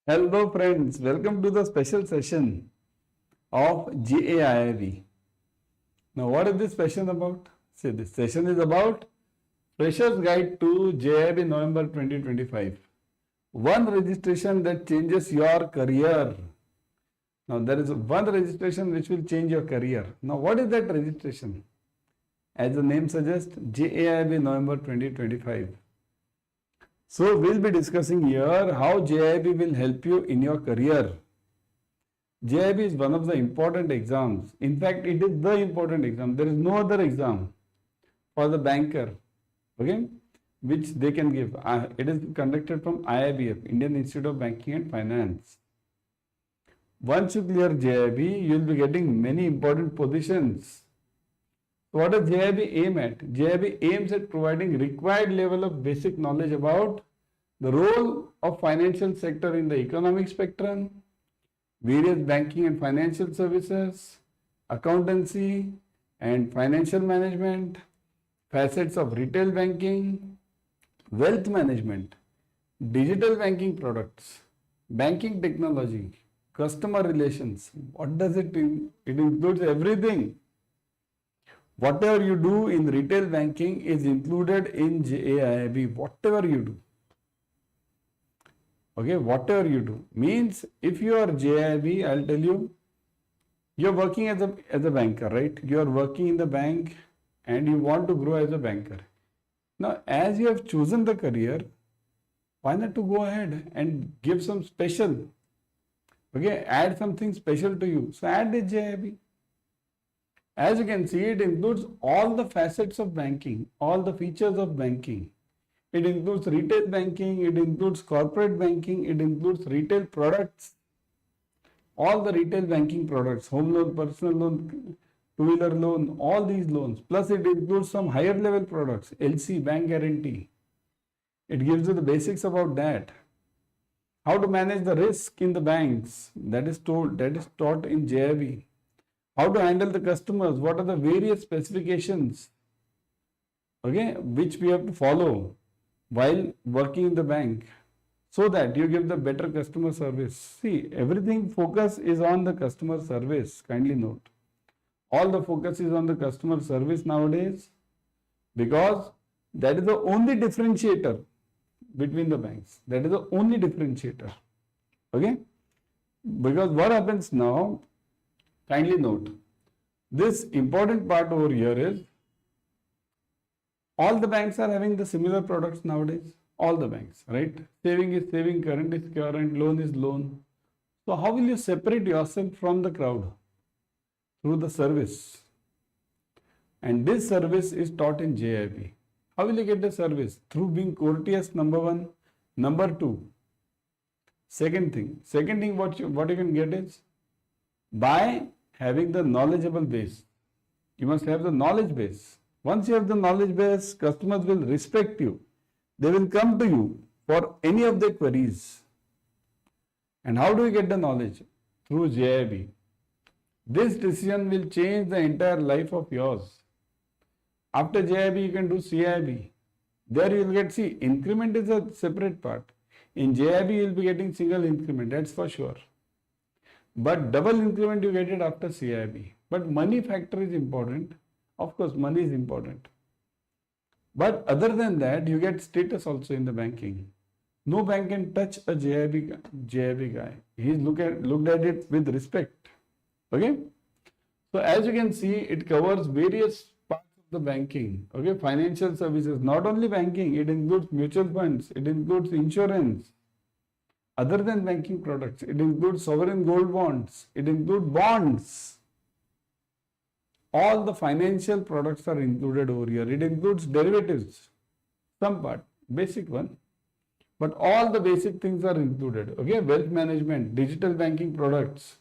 Hello friends, welcome to the special session of JAIIB. Now what is this session about? See, this session is about Freshers Guide to JAIIB November 2025. One registration that changes your career. Now there is one registration which will change your career. Now what is that registration? As the name suggests, JAIIB November 2025. So we'll be discussing here how JAIIB will help you in your career. JAIIB is one of the important exams. In fact, it is the important exam. There is no other exam for the banker, okay, which they can give. It is conducted from IIBF, Indian Institute of Banking and Finance. Once you clear JAIIB, you will be getting many important positions. What does JAIIB aim at? JAIIB aims at providing required level of basic knowledge about the role of financial sector in the economic spectrum, various banking and financial services, accountancy and financial management, facets of retail banking, wealth management, digital banking products, banking technology, customer relations. What does it mean? It includes everything. Whatever you do in retail banking is included in JAIIB, whatever you do. Okay, whatever you do. Means if you are JAIIB, I'll tell you, you're working as a banker, right? You are working in the bank and you want to grow as a banker. Now, as you have chosen the career, why not to go ahead and give some special, okay, add something special to you. So add the JAIIB. As you can see, it includes all the facets of banking, all the features of banking. It includes retail banking, it includes corporate banking, it includes retail products, all the retail banking products, home loan, personal loan, two-wheeler loan, all these loans. Plus it includes some higher level products, LC, bank guarantee. It gives you the basics about that. How to manage the risk in the banks, that is taught in JAIIB. How to handle the customers, what are the various specifications, okay, which we have to follow while working in the bank so that you give the better customer service. See, everything focus is on the customer service, kindly note. All the focus is on the customer service nowadays because that is the only differentiator between the banks. That is the only differentiator, okay? Because what happens now, kindly note, this important part over here is all the banks are having the similar products nowadays. All the banks, right? Saving is saving, current is current, loan is loan. So how will you separate yourself from the crowd? Through the service. And this service is taught in JAIIB. How will you get the service? Through being courteous, number one. Number two, second thing what you can get is by having the knowledgeable base. You must have the knowledge base. Once you have the knowledge base, customers will respect you. They will come to you for any of their queries. And how do you get the knowledge? Through JAIIB. This decision will change the entire life of yours. After JAIIB, you can do CIB. There you will get, see, increment is a separate part. In JAIIB, you will be getting single increment, that's for sure. But double increment you get it after CIB. But money factor is important. Of course, money is important. But other than that, you get status also in the banking. No bank can touch a JAIIB guy. He's looked at it with respect. Okay? So as you can see, it covers various parts of the banking. Okay? Financial services, not only banking, it includes mutual funds, it includes insurance. Other than banking products, it includes sovereign gold bonds, it includes bonds. All the financial products are included over here. It includes derivatives, some part, basic one. But all the basic things are included. Okay, wealth management, digital banking products.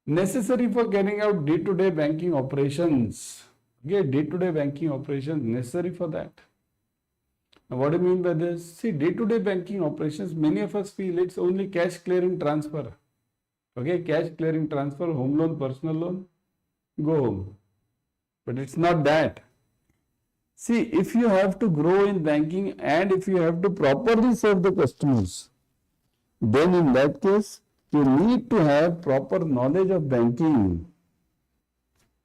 Necessary for carrying out day-to-day banking operations. Okay, day-to-day banking operations necessary for that. Now, what do you mean by this? See, day-to-day banking operations, many of us feel it's only cash clearing transfer. Okay, cash clearing transfer, home loan, personal loan, go home. But it's not that. See, if you have to grow in banking and if you have to properly serve the customers, then in that case, you need to have proper knowledge of banking.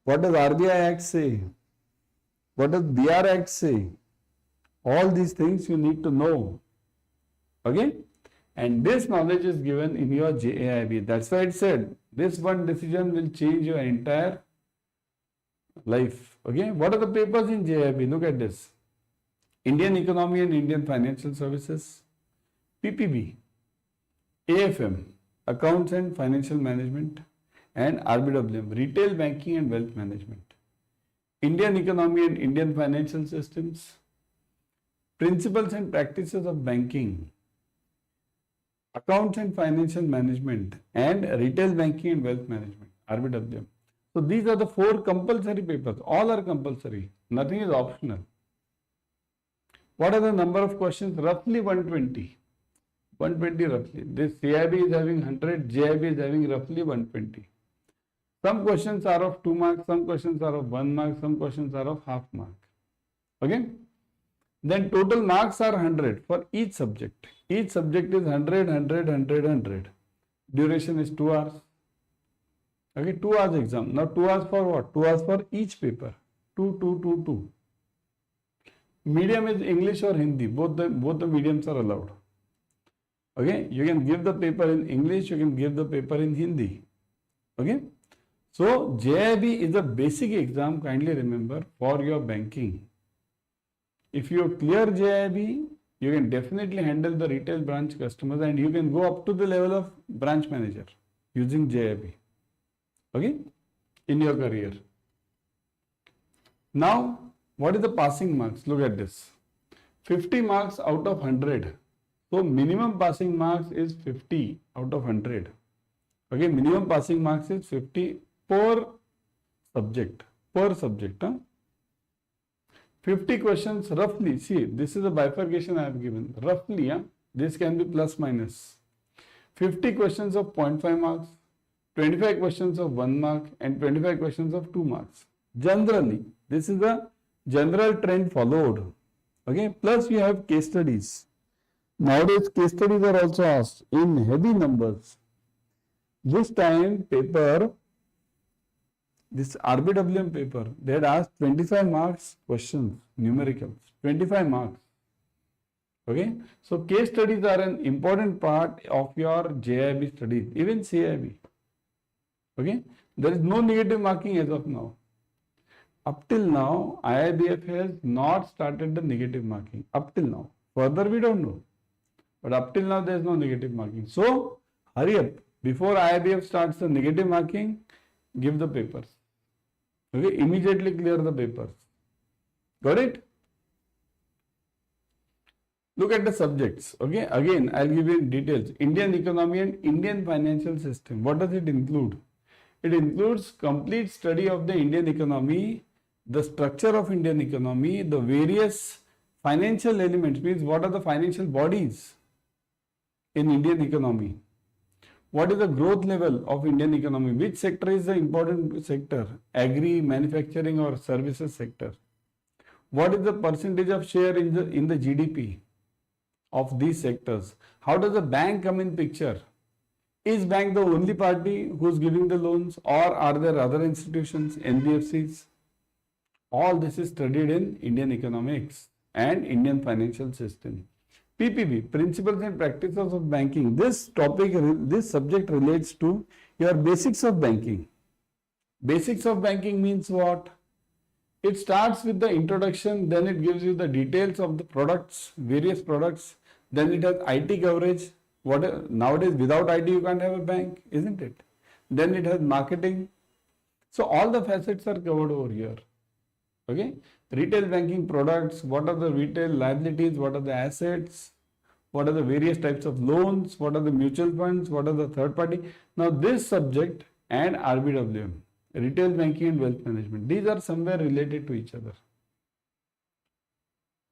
What does RBI Act say? What does BR Act say? All these things you need to know. Okay? And this knowledge is given in your JAIB. That's why it said this one decision will change your entire life. Okay? What are the papers in JAIB? Look at this. Indian Economy and Indian Financial Services, PPB, AFM, Accounts and Financial Management, and RBWM, Retail Banking and Wealth Management. Indian Economy and Indian Financial Systems, Principles and Practices of Banking, Accounts and Financial Management, and Retail Banking and Wealth Management, RBWM. So these are the 4 compulsory papers. All are compulsory. Nothing is optional. What are the number of questions? Roughly 120. 120 roughly. This CIB is having 100, JIB is having roughly 120. Some questions are of 2 marks, some questions are of 1 mark, some questions are of half mark. Okay? Then total marks are 100 for each subject. Each subject is 100, 100, 100, 100. Duration is 2 hours. Okay, 2 hours exam. Now 2 hours for what? 2 hours for each paper. 2, 2, 2, 2. Medium is English or Hindi. Both the mediums are allowed. Okay, you can give the paper in English, you can give the paper in Hindi. Okay, so JIB is a basic exam, kindly remember, for your banking. If you clear JIB, you can definitely handle the retail branch customers and you can go up to the level of branch manager using JIB. Okay, in your career. Now, what is the passing marks? Look at this. 50 marks out of 100. So, minimum passing marks is 50 out of 100. Okay, minimum passing marks is 50 per subject. Per subject. 50 questions roughly. See, this is a bifurcation I have given. Roughly, this can be plus minus. 50 questions of 0.5 marks, 25 questions of 1 mark, and 25 questions of 2 marks. Generally, this is the general trend followed. Okay, plus you have case studies. Nowadays, case studies are also asked in heavy numbers. This time paper, this RBWM paper, they had asked 25 marks questions, numericals, 25 marks. Okay, so case studies are an important part of your JIB studies, even CIB. Okay, there is no negative marking as of now. Up till now, IIBF has not started the negative marking. Up till now. Further, we don't know. But up till now, there is no negative marking. So, hurry up. Before IIBF starts the negative marking, give the papers. Okay, immediately clear the papers. Got it? Look at the subjects. Okay, again, I'll give you details. Indian economy and Indian financial system. What does it include? It includes complete study of the Indian economy, the structure of Indian economy, the various financial elements, means what are the financial bodies in Indian economy? What is the growth level of Indian economy? Which sector is the important sector? Agri, manufacturing or services sector? What is the percentage of share in the GDP of these sectors? How does the bank come in picture? Is bank the only party who is giving the loans, or are there other institutions, NBFCs? All this is studied in Indian economics and Indian financial system. PPB, Principles and Practices of Banking. This topic, this subject relates to your basics of banking. Basics of banking means what? It starts with the introduction, then it gives you the details of the products, various products, then it has IT coverage. Nowadays, without IT, you can't have a bank, isn't it? Then it has marketing. So all the facets are covered over here. Okay, retail banking products, what are the retail liabilities, what are the assets, what are the various types of loans, what are the mutual funds, what are the third party. Now this subject and RBWM, retail banking and wealth management, these are somewhere related to each other.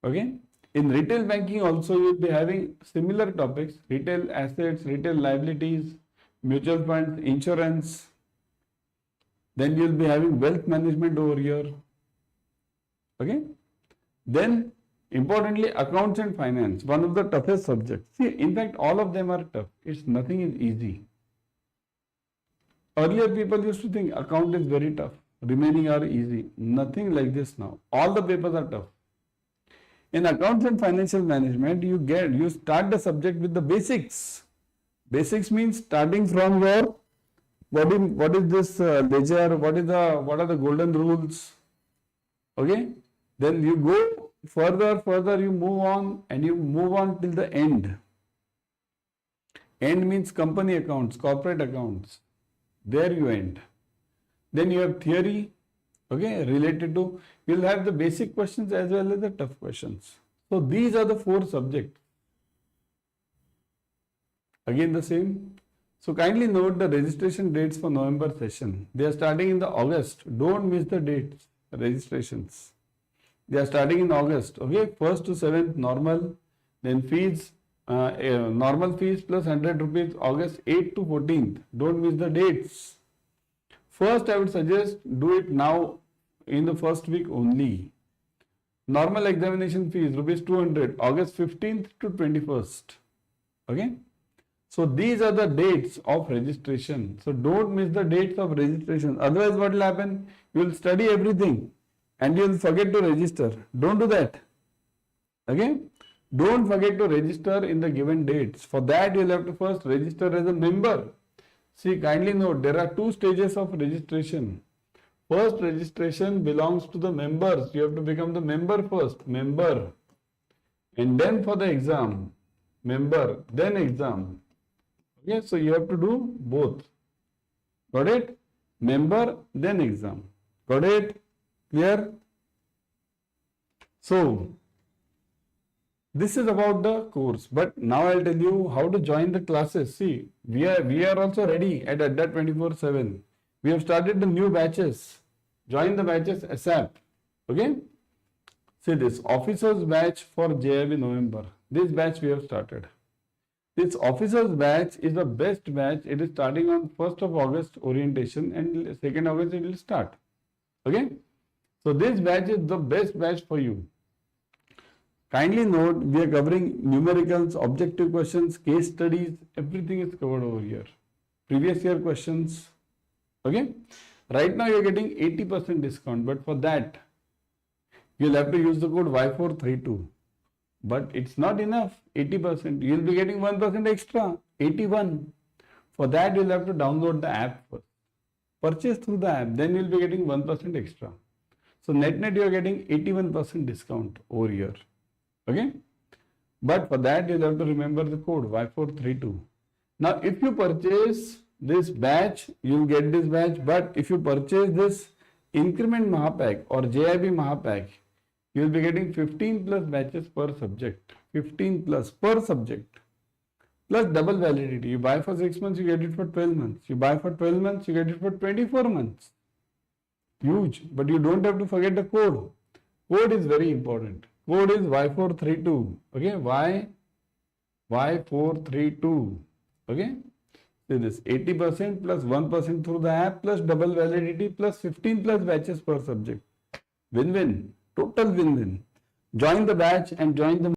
Okay, in retail banking also you will be having similar topics, retail assets, retail liabilities, mutual funds, insurance. Then you will be having wealth management over here. Okay, then Importantly, accounts and finance, one of the toughest subjects. See, in fact, all of them are tough. It's nothing is easy. Earlier, people used to think account is very tough. Remaining are easy. Nothing like this now. All the papers are tough. In accounts and financial management, you start the subject with the basics. Basics means starting from your what is this ledger? What are the golden rules? Okay. Then you go further. You move on and you move on till the end. End means company accounts, corporate accounts. There you end. Then you have theory, okay, related to, you'll have the basic questions as well as the tough questions. So these are the 4 subjects. Again the same. So kindly note the registration dates for November session. They are starting in the August. Don't miss the dates, registrations. They are starting in August, okay, 1st to 7th normal, then fees, normal fees plus 100 rupees, August 8th to 14th. Don't miss the dates. First, I would suggest do it now in the first week only. Normal examination fees rupees 200, August 15th to 21st. Okay. So these are the dates of registration. So don't miss the dates of registration. Otherwise, what will happen? You will study everything and you will forget to register. Don't do that. Okay. Don't forget to register in the given dates. For that, you will have to first register as a member. See, kindly note, there are 2 stages of registration. First registration belongs to the members. You have to become the member first, member. And then for the exam, member, then exam. Okay, so you have to do both. Got it? Member, then exam. Got it? Clear? So, this is about the course, but now I'll tell you how to join the classes. See, we are also ready at Adda 24/7. We have started the new batches. Join the batches ASAP. Okay? See this officers batch for JAIIB November. This batch we have started. This officers batch is the best batch. It is starting on 1st of August orientation and 2nd August it will start. Okay? So this batch is the best batch for you. Kindly note, we are covering numericals, objective questions, case studies, everything is covered over here. Previous year questions, okay? Right now you are getting 80% discount, but for that, you will have to use the code Y432. But it's not enough, 80%. You will be getting 1% extra, 81. For that, you will have to download the app first. Purchase through the app, then you will be getting 1% extra. So net you are getting 81% discount over here. Okay, but for that you'll have to remember the code Y432. Now, if you purchase this batch, you'll get this batch. But if you purchase this increment Mahapack or JAIIB Mahapack, you'll be getting 15 plus batches per subject. 15 plus per subject. Plus double validity. You buy for 6 months, you get it for 12 months. You buy for 12 months, you get it for 24 months. Huge. But you don't have to forget the code. Code is very important. Code is Y432. Okay, Y432. Okay, see this 80% plus 1% through the app plus double validity plus 15 plus batches per subject. Win-win. Total win-win. Join the batch and join the